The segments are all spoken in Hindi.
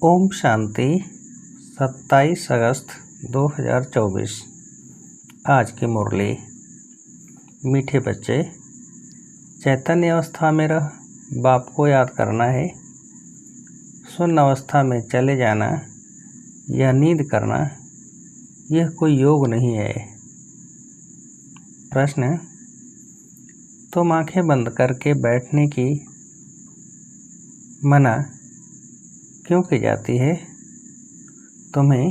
ओम शांति 27 अगस्त 2024। आज की मुरली। मीठे बच्चे, चैतन्य अवस्था में रह बाप को याद करना है। शून्य अवस्था में चले जाना या नींद करना यह कोई योग नहीं है। प्रश्न: तुम आंखें बंद करके बैठने की मना क्यों की जाती है? तुम्हें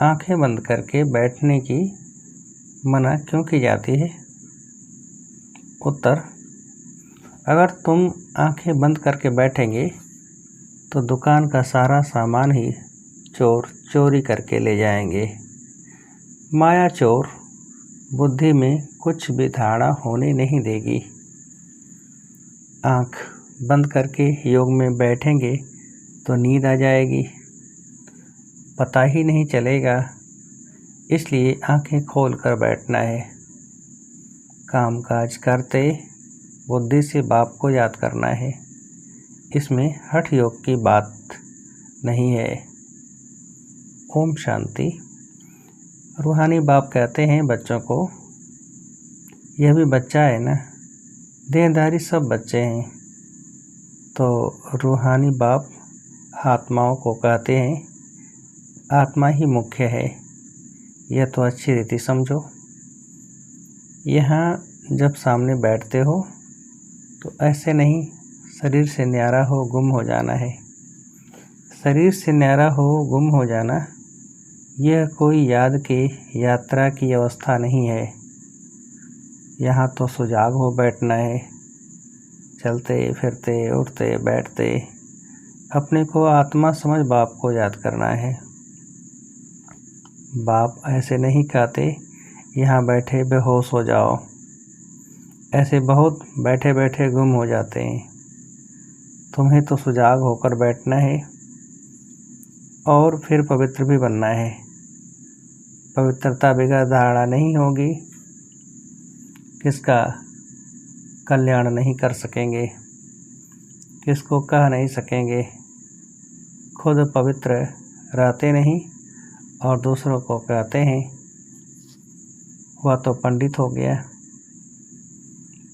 आंखें बंद करके बैठने की मना क्यों की जाती है? उत्तर: अगर तुम आंखें बंद करके बैठेंगे तो दुकान का सारा सामान ही चोर चोरी करके ले जाएंगे। माया चोर बुद्धि में कुछ भी धारणा होने नहीं देगी। आंख बंद करके योग में बैठेंगे तो नींद आ जाएगी, पता ही नहीं चलेगा। इसलिए आंखें खोलकर बैठना है। काम काज करते बुद्धि से बाप को याद करना है। इसमें हठ योग की बात नहीं है। ओम शांति। रूहानी बाप कहते हैं बच्चों को, यह भी बच्चा है ना, देहधारी सब बच्चे हैं। तो रूहानी बाप आत्माओं को कहते हैं आत्मा ही मुख्य है। यह तो अच्छी रीति समझो। यहाँ जब सामने बैठते हो तो ऐसे नहीं शरीर से न्यारा हो गुम हो जाना है। शरीर से न्यारा हो गुम हो जाना यह कोई याद की यात्रा की अवस्था नहीं है। यहाँ तो सुजाग हो बैठना है। चलते फिरते उठते बैठते अपने को आत्मा समझ बाप को याद करना है। बाप ऐसे नहीं कहते यहाँ बैठे बेहोश हो जाओ। ऐसे बहुत बैठे बैठे गुम हो जाते हैं। तुम्हें तो सुजाग होकर बैठना है और फिर पवित्र भी बनना है। पवित्रता बगैर धारणा नहीं होगी, किसका कल्याण नहीं कर सकेंगे, किसको कह नहीं सकेंगे। खुद पवित्र रहते नहीं और दूसरों को कहते हैं वह तो पंडित हो गया।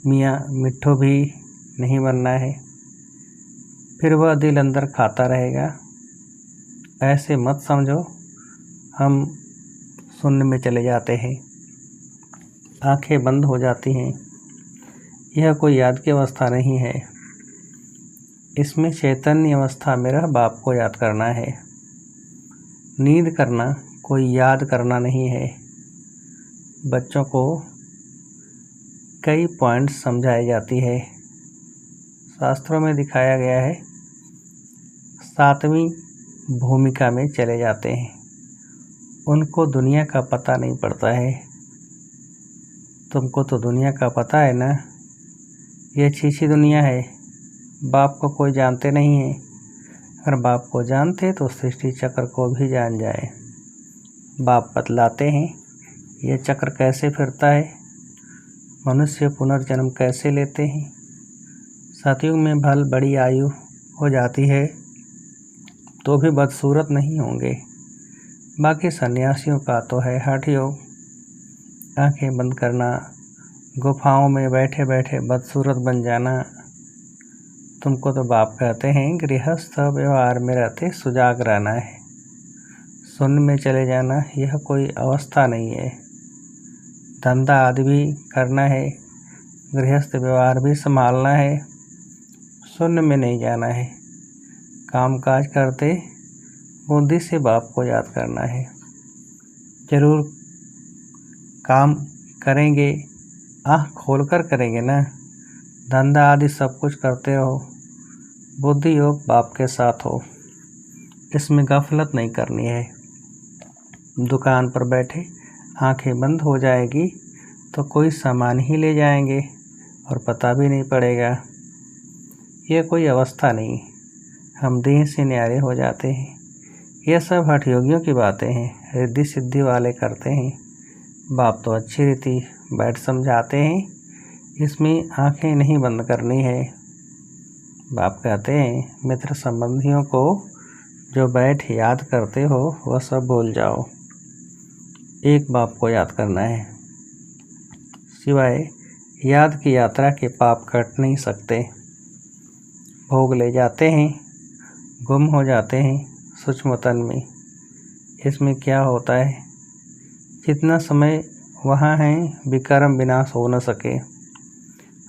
मियाँ मिट्ठू भी नहीं बनना है, फिर वह दिल अंदर खाता रहेगा। ऐसे मत समझो हम शून्य में चले जाते हैं, आंखें बंद हो जाती हैं। यह कोई याद की अवस्था नहीं है। इसमें चैतन्य अवस्था में रह बाप को याद करना है। नींद करना कोई याद करना नहीं है। बच्चों को कई पॉइंट्स समझाई जाती है। शास्त्रों में दिखाया गया है 7वीं भूमिका में चले जाते हैं। उनको दुनिया का पता नहीं पड़ता है। तुमको तो दुनिया का पता है ना, ये अच्छी दुनिया है। बाप को कोई जानते नहीं है। अगर बाप को जानते तो सृष्टि चक्र को भी जान जाए। बाप बतलाते हैं यह चक्र कैसे फिरता है, मनुष्य पुनर्जन्म कैसे लेते हैं। सतयुग में भल बड़ी आयु हो जाती है तो भी बदसूरत नहीं होंगे। बाकी सन्यासियों का तो है हठ योग, आंखें बंद करना, गुफाओं में बैठे बैठे बदसूरत बन जाना। तुमको तो बाप कहते हैं गृहस्थ व्यवहार में रहते सुजाग रहना है। शून्य में चले जाना यह कोई अवस्था नहीं है। धंधा आदि भी करना है, गृहस्थ व्यवहार भी संभालना है, शून्य में नहीं जाना है। काम काज करते बुद्धि से बाप को याद करना है। जरूर काम करेंगे, आँख खोलकर करेंगे ना। धंधा आदि सब कुछ करते रहो, बुद्धि योग बाप के साथ हो। इसमें गफलत नहीं करनी है। दुकान पर बैठे आंखें बंद हो जाएगी तो कोई सामान ही ले जाएंगे और पता भी नहीं पड़ेगा। यह कोई अवस्था नहीं, हम देह से न्यारे हो जाते हैं। यह सब हठ योगियों की बातें हैं, रिद्धि सिद्धि वाले करते हैं। बाप तो अच्छी रीति बैठ समझाते हैं। इसमें आंखें नहीं बंद करनी है। बाप कहते हैं मित्र संबंधियों को जो बैठ याद करते हो वह सब भूल जाओ। एक बाप को याद करना है। सिवाय याद की यात्रा के पाप कट नहीं सकते। भोग ले जाते हैं, गुम हो जाते हैं सूक्ष्म तन में। इसमें क्या होता है, जितना समय वहाँ है विकर्म विनाश हो न सके।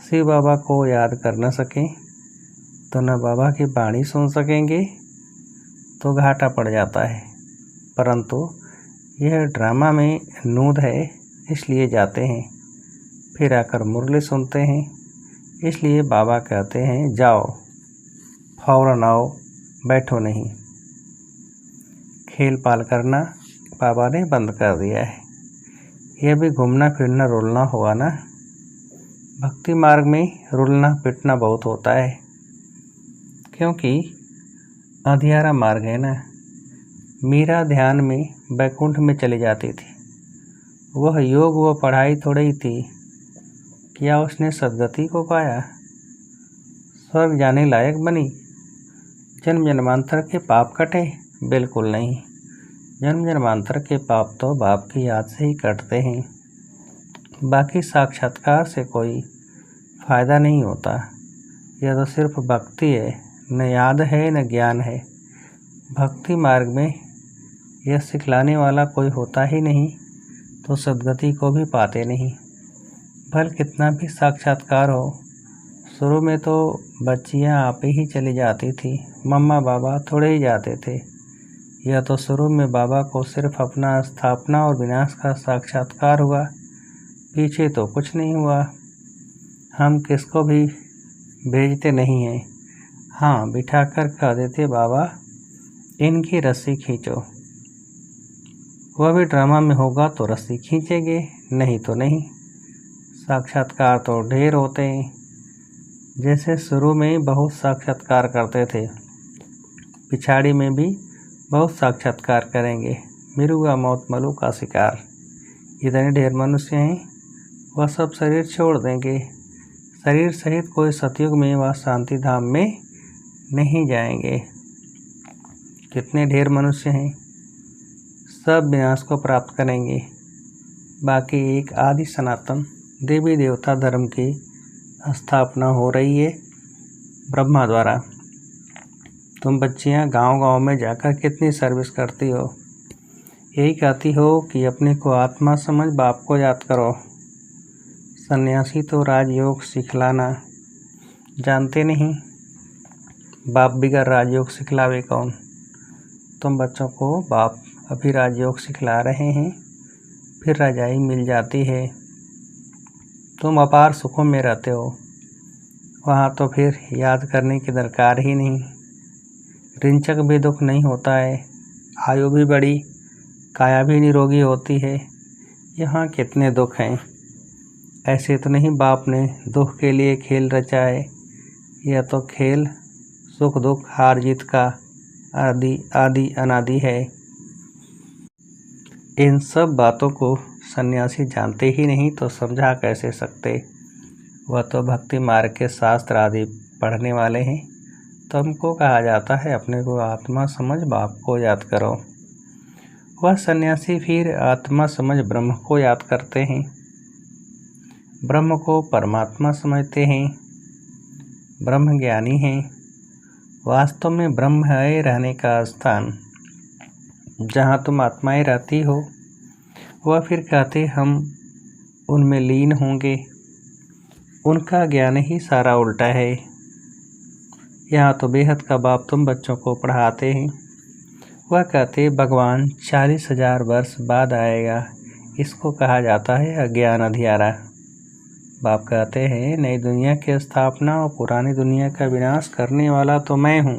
शिव बाबा को याद कर न सके तो न बाबा की वाणी सुन सकेंगे, तो घाटा पड़ जाता है। परंतु यह ड्रामा में नूद है, इसलिए जाते हैं। फिर आकर मुरली सुनते हैं, इसलिए बाबा कहते हैं जाओ, फौरन आओ, बैठो नहीं। खेल पाल करना बाबा ने बंद कर दिया है। यह भी घूमना फिरना रुलना हुआ ना। भक्ति मार्ग में रुलना पिटना बहुत होता है, क्योंकि अंधियारा मार्ग है ना। मीरा ध्यान में बैकुंठ में चली जाती थी। वह योग व पढ़ाई थोड़ी थी। क्या उसने सद्गति को पाया, स्वर्ग जाने लायक बनी, जन्म जन्मांतर के पाप कटे? बिल्कुल नहीं। जन्म जन्मांतर के पाप तो बाप की याद से ही कटते हैं। बाकी साक्षात्कार से कोई फायदा नहीं होता। यह तो सिर्फ भक्ति है, न याद है न ज्ञान है। भक्ति मार्ग में यह सिखलाने वाला कोई होता ही नहीं, तो सद्गति को भी पाते नहीं। भल कितना भी साक्षात्कार हो, शुरू में तो बच्चियां आप ही चली जाती थी, मम्मा बाबा थोड़े ही जाते थे। यह तो शुरू में बाबा को सिर्फ अपना स्थापना और विनाश का साक्षात्कार हुआ, पीछे तो कुछ नहीं हुआ। हम किसको भी भेजते नहीं हैं। हाँ, बिठाकर कह देते बाबा इनकी रस्सी खींचो। वह भी ड्रामा में होगा तो रस्सी खींचेंगे, नहीं तो नहीं। साक्षात्कार तो ढेर होते हैं। जैसे शुरू में बहुत साक्षात्कार करते थे, पिछाड़ी में भी बहुत साक्षात्कार करेंगे। मिरुआ मौत मलू का शिकार, इतने ढेर मनुष्य हैं, वह सब शरीर छोड़ देंगे। शरीर सहित कोई सतयुग में व शांति धाम में नहीं जाएंगे। कितने ढेर मनुष्य हैं, सब विनाश को प्राप्त करेंगे। बाकी एक आदि सनातन देवी देवता धर्म की स्थापना हो रही है ब्रह्मा द्वारा। तुम बच्चियां गांव-गांव में जाकर कितनी सर्विस करती हो। यही कहती हो कि अपने को आत्मा समझ बाप को याद करो। सन्यासी तो राजयोग सिखलाना जानते नहीं। बाप बिगड़ राजयोग सिखलावे कौन। तुम बच्चों को बाप अभी राजयोग सिखला रहे हैं, फिर रजाई मिल जाती है। तुम अपार सुखों में रहते हो, वहाँ तो फिर याद करने की दरकार ही नहीं। रिंचक भी दुख नहीं होता है, आयु भी बड़ी, काया भी निरोगी होती है। यहाँ कितने दुख हैं। ऐसे तो नहीं बाप ने दुख के लिए खेल रचा है। यह तो खेल सुख दुख हार जीत का आदि अनादि है। इन सब बातों को सन्यासी जानते ही नहीं तो समझा कैसे सकते। वह तो भक्ति मार्ग के शास्त्र आदि पढ़ने वाले हैं। तुमको कहा जाता है अपने को आत्मा समझ बाप को याद करो। वह सन्यासी फिर आत्मा समझ ब्रह्म को याद करते हैं, ब्रह्म को परमात्मा समझते हैं, ब्रह्म ज्ञानी हैं। वास्तव में ब्रह्म है रहने का स्थान, जहाँ तुम आत्माएं रहती हो। वह फिर कहते हम उनमें लीन होंगे। उनका ज्ञान ही सारा उल्टा है। यहाँ तो बेहद का बाप तुम बच्चों को पढ़ाते हैं। वह कहते भगवान 40,000 वर्ष बाद आएगा। इसको कहा जाता है अज्ञान अंधियारा। बाप कहते हैं नई दुनिया की स्थापना और पुरानी दुनिया का विनाश करने वाला तो मैं हूँ।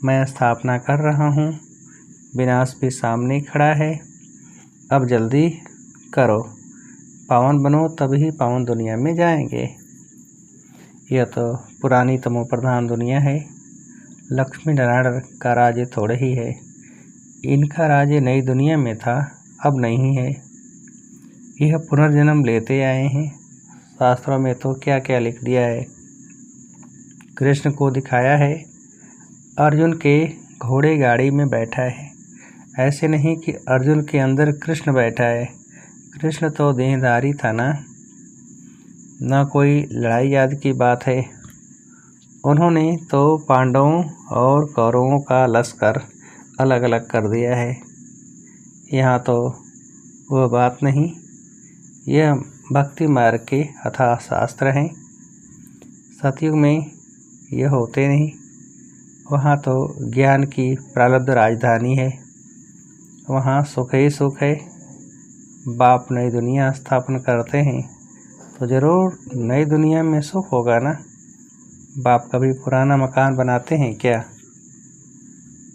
मैं स्थापना कर रहा हूँ, विनाश भी सामने खड़ा है। अब जल्दी करो, पावन बनो, तभी पावन दुनिया में जाएंगे। यह तो पुरानी तमो प्रधान दुनिया है। लक्ष्मी नारायण का राज्य थोड़े ही है। इनका राज्य नई दुनिया में था, अब नहीं है। यह पुनर्जन्म लेते आए हैं। शास्त्रों में तो क्या क्या लिख दिया है। कृष्ण को दिखाया है, अर्जुन के घोड़े गाड़ी में बैठा है। ऐसे नहीं कि अर्जुन के अंदर कृष्ण बैठा है। कृष्ण तो देहधारी था ना, न कोई लड़ाई याद की बात है। उन्होंने तो पांडवों और कौरवों का लश्कर अलग अलग कर दिया है। यहाँ तो वह बात नहीं। यह भक्ति मार्ग के अथाह शास्त्र हैं। सतयुग में यह होते नहीं। वहाँ तो ज्ञान की प्रारब्ध राजधानी है। वहाँ सुख ही सुख है। बाप नई दुनिया स्थापन करते हैं तो ज़रूर नई दुनिया में सुख होगा ना। बाप कभी पुराना मकान बनाते हैं क्या?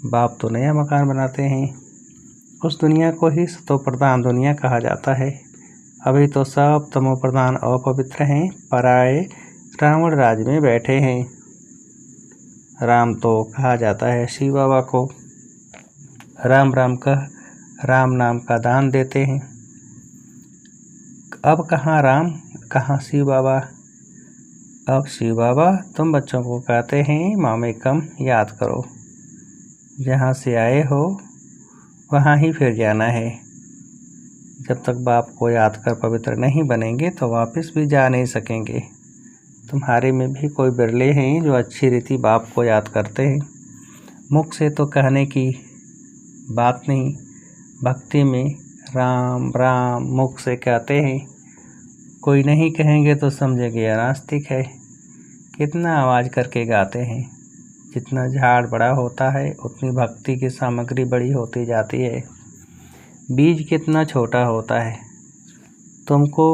बाप तो नया मकान बनाते हैं। उस दुनिया को ही सतो प्रधान दुनिया कहा जाता है। अभी तो सब तमो प्रधान अपवित्र हैं, पराये रावण राज में बैठे हैं। राम तो कहा जाता है शिव बाबा को। राम राम कह राम नाम का दान देते हैं। अब कहाँ राम, कहाँ शिव बाबा। अब शिव बाबा तुम बच्चों को कहते हैं मामे कम याद करो। जहाँ से आए हो वहाँ ही फिर जाना है। जब तक बाप को याद कर पवित्र नहीं बनेंगे तो वापस भी जा नहीं सकेंगे। तुम्हारे में भी कोई बिरले हैं जो अच्छी रीति बाप को याद करते हैं। मुख से तो कहने की बात नहीं, भक्ति में राम राम मुख से कहते हैं। कोई नहीं कहेंगे तो समझेंगे नास्तिक है। कितना आवाज़ करके गाते हैं। जितना झाड़ बड़ा होता है उतनी भक्ति की सामग्री बड़ी होती जाती है। बीज कितना छोटा होता है। तुमको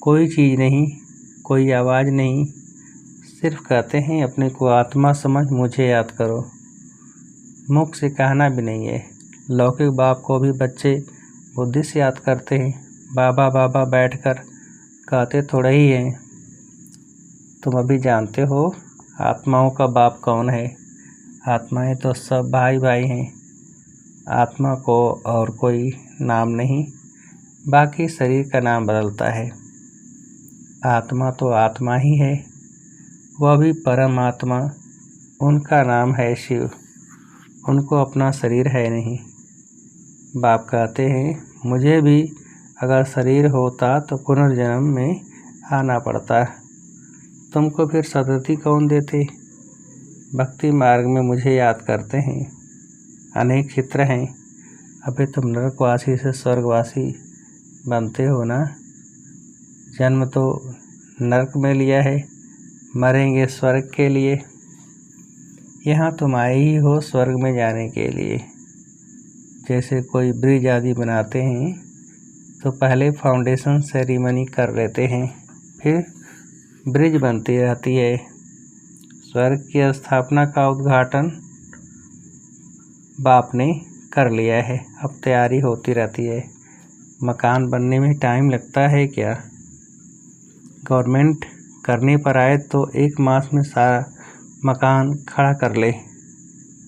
कोई चीज़ नहीं, कोई आवाज़ नहीं, सिर्फ कहते हैं अपने को आत्मा समझ मुझे याद करो। मुख से कहना भी नहीं है। लौकिक बाप को भी बच्चे बुद्धि से याद करते हैं। बाबा बाबा बैठकर कहते थोड़ा ही हैं। तुम अभी जानते हो आत्माओं का बाप कौन है। आत्माएं तो सब भाई भाई हैं। आत्मा को और कोई नाम नहीं, बाकी शरीर का नाम बदलता है। आत्मा तो आत्मा ही है। वह भी परमात्मा, उनका नाम है शिव। उनको अपना शरीर है नहीं। बाप कहते हैं मुझे भी अगर शरीर होता तो पुनर्जन्म में आना पड़ता। तुमको फिर सदगति कौन देते। भक्ति मार्ग में मुझे याद करते हैं। अनेक चित्र हैं। अभी तुम नरकवासी से स्वर्गवासी बनते हो ना। जन्म तो नरक में लिया है, मरेंगे स्वर्ग के लिए। यहाँ तुम आए ही हो स्वर्ग में जाने के लिए। जैसे कोई ब्रिज आदि बनाते हैं तो पहले फाउंडेशन सेरेमनी कर लेते हैं, फिर ब्रिज बनती रहती है। स्वर्ग की स्थापना का उद्घाटन बाप ने कर लिया है, अब तैयारी होती रहती है। मकान बनने में टाइम लगता है क्या? गवर्नमेंट करने पर आए तो 1 मास में सारा मकान खड़ा कर ले।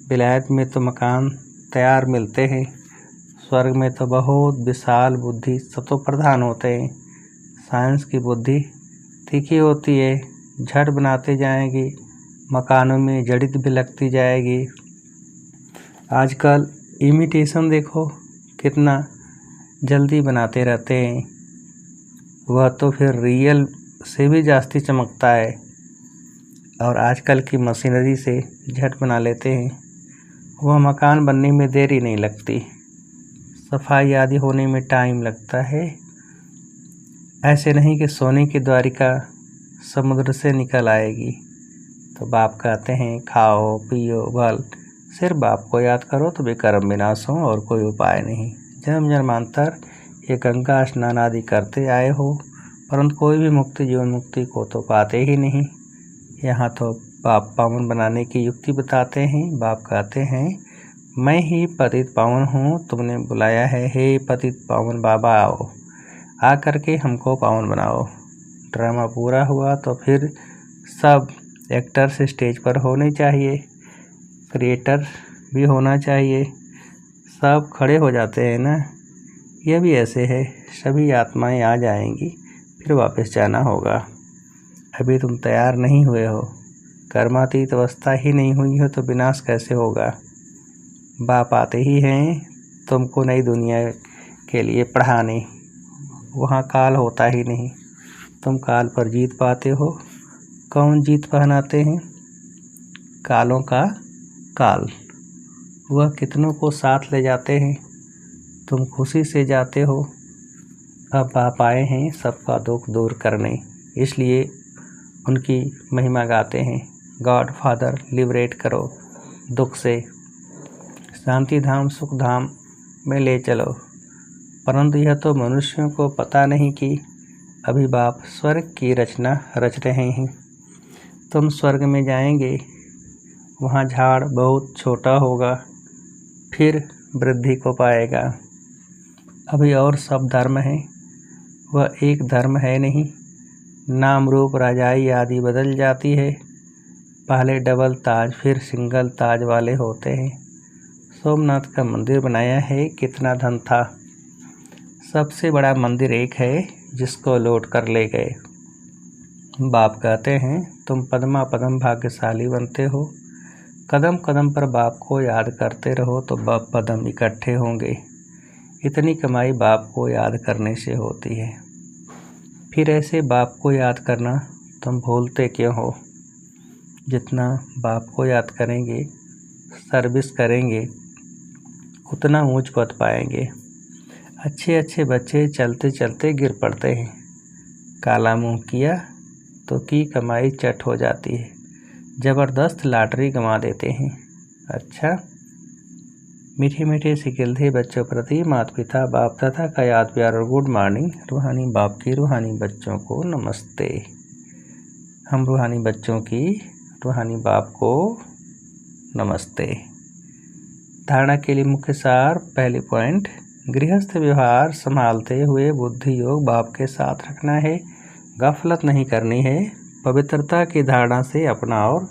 विलायत में तो मकान तैयार मिलते हैं। स्वर्ग में तो बहुत विशाल बुद्धि सतो प्रधान होते हैं। साइंस की बुद्धि तीखी होती है, झट बनाते जाएंगी। मकानों में जड़ित भी लगती जाएगी। आजकल इमिटेशन देखो कितना जल्दी बनाते रहते हैं। वह तो फिर रियल से भी जास्ती चमकता है। और आजकल की मशीनरी से झट बना लेते हैं। वह मकान बनने में देरी नहीं लगती। सफाई आदि होने में टाइम लगता है। ऐसे नहीं कि सोने की द्वारिका समुद्र से निकल आएगी। तो बाप कहते हैं खाओ पियो बल, सिर्फ बाप को याद करो तो बेकर्म विनाश हो और कोई उपाय नहीं। जन्म जन्मांतर ये गंगा स्नान आदि करते आए हो, परंतु कोई भी मुक्ति जीवन मुक्ति को तो पाते ही नहीं। यहाँ तो बाप पावन बनाने की युक्ति बताते हैं। बाप कहते हैं मैं ही पतित पावन हूँ, तुमने बुलाया है हे पतित पावन बाबा आओ, आ करके हमको पावन बनाओ। ड्रामा पूरा हुआ तो फिर सब एक्टर्स स्टेज पर होने चाहिए, क्रिएटर भी होना चाहिए। सब खड़े हो जाते हैं ना। यह भी ऐसे है, सभी आत्माएं आ जाएंगी, फिर वापस जाना होगा। अभी तुम तैयार नहीं हुए हो कर्मातीत अवस्था ही नहीं हुई है तो विनाश कैसे होगा। बाप आते ही हैं तुमको नई दुनिया के लिए पढ़ाने, वहाँ काल होता ही नहीं, तुम काल पर जीत पाते हो। कौन जीत पहनाते हैं? कालों का काल, वह कितनों को साथ ले जाते हैं, तुम खुशी से जाते हो। अब बाप आए हैं सबका दुख दूर करने, इसलिए उनकी महिमा गाते हैं। गॉड फादर लिबरेट करो दुख से, शांति धाम सुख धाम में ले चलो। परंतु यह तो मनुष्यों को पता नहीं कि अभी बाप स्वर्ग की रचना रच रहे हैं। तुम स्वर्ग में जाएंगे, वहाँ झाड़ बहुत छोटा होगा, फिर वृद्धि को पाएगा। अभी और सब धर्म है, वह एक धर्म है नहीं। नाम रूप राजाई आदि बदल जाती है, पहले डबल ताज फिर सिंगल ताज वाले होते हैं। सोमनाथ का मंदिर बनाया है, कितना धन था। सबसे बड़ा मंदिर एक है जिसको लूट कर ले गए। बाप कहते हैं तुम पद्मा पदम भाग्यशाली बनते हो। कदम कदम पर बाप को याद करते रहो तो बाप पदम इकट्ठे होंगे। इतनी कमाई बाप को याद करने से होती है। फिर ऐसे बाप को याद करना तुम भूलते क्यों हो। जितना बाप को याद करेंगे, सर्विस करेंगे, उतना ऊंच पद पाएंगे। अच्छे अच्छे बच्चे चलते चलते गिर पड़ते हैं। काला मुंह किया तो की कमाई चट हो जाती है। ज़बरदस्त लॉटरी गंवा देते हैं। अच्छा, मीठे मीठे सिकिलधे बच्चों प्रति माता पिता बाप दादा का याद प्यार और गुड मॉर्निंग। रूहानी बाप की रूहानी बच्चों को नमस्ते। हम रूहानी बच्चों की रूहानी बाप को नमस्ते। धारणा के लिए मुख्य सार, पहली पॉइंट, गृहस्थ व्यवहार संभालते हुए बुद्धि योग बाप के साथ रखना है, गफलत नहीं करनी है। पवित्रता की धारणा से अपना और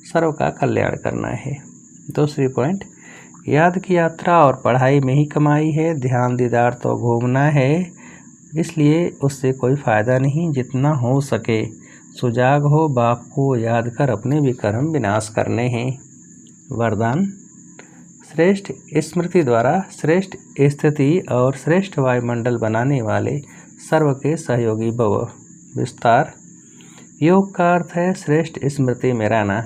सर्व का कल्याण करना है। दूसरी पॉइंट, याद की यात्रा और पढ़ाई में ही कमाई है, ध्यान दीदार तो घूमना है, इसलिए उससे कोई फ़ायदा नहीं। जितना हो सके सुजाग हो, बाप को याद कर अपने विकर्म विनाश करने हैं। वरदान, श्रेष्ठ स्मृति द्वारा श्रेष्ठ स्थिति और श्रेष्ठ वायुमंडल बनाने वाले सर्व के सहयोगी भव। विस्तार, योग का अर्थ है श्रेष्ठ स्मृति में रहना।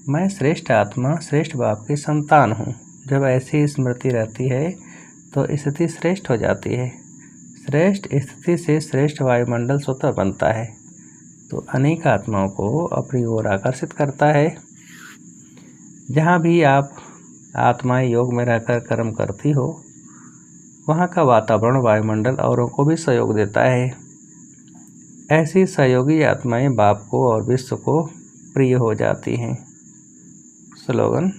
मैं श्रेष्ठ आत्मा श्रेष्ठ बाप की संतान हूँ। जब ऐसी स्मृति रहती है तो स्थिति श्रेष्ठ हो जाती है। श्रेष्ठ स्थिति से श्रेष्ठ वायुमंडल स्वतः बनता है, तो अनेक आत्माओं को अपनी ओर आकर्षित करता है। जहाँ भी आप आत्माएं योग में रहकर कर्म करती हो, वहाँ का वातावरण वायुमंडल औरों को भी सहयोग देता है। ऐसी सहयोगी आत्माएं बाप को और विश्व को प्रिय हो जाती हैं। स्लोगन,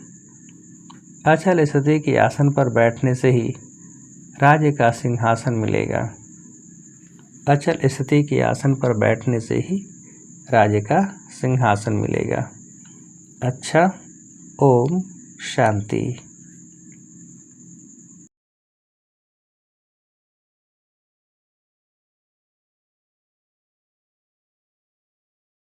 अचल स्थिति के आसन पर बैठने से ही राज्य का सिंहासन मिलेगा। अचल स्थिति के आसन पर बैठने से ही राज्य का सिंहासन मिलेगा। अच्छा, ओम शांति।